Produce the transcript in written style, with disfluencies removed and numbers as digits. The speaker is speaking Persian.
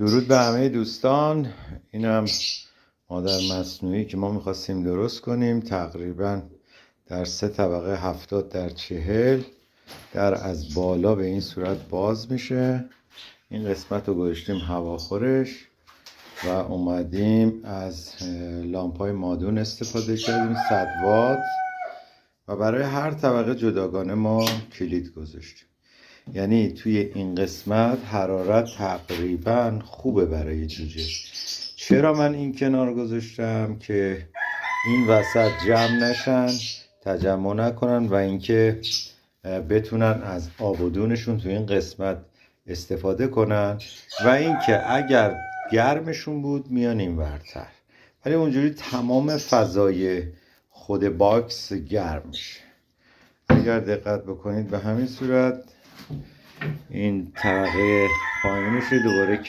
درود به همه دوستان. این هم مادر مصنوعی که ما میخواستیم درست کنیم، تقریبا در 3 طبقه 70 در 40 در از بالا به این صورت باز میشه. این قسمت رو گذاشتیم هواخورش و اومدیم از لامپای مادون استفاده کردیم 100 وات و برای هر طبقه جداگانه ما کلید گذاشتیم. یعنی توی این قسمت حرارت تقریبا خوبه برای جوجه. چرا من این کنار گذاشتم؟ که این وسط جمع نشن، تجمع نکنن و اینکه بتونن از آبودونشون توی این قسمت استفاده کنن و اینکه اگر گرمشون بود میان این ورتر، ولی اونجوری تمام فضای خود باکس گرم میشه. اگر دقت بکنید به همین صورت این طبقه پایینش رو دوباره کلید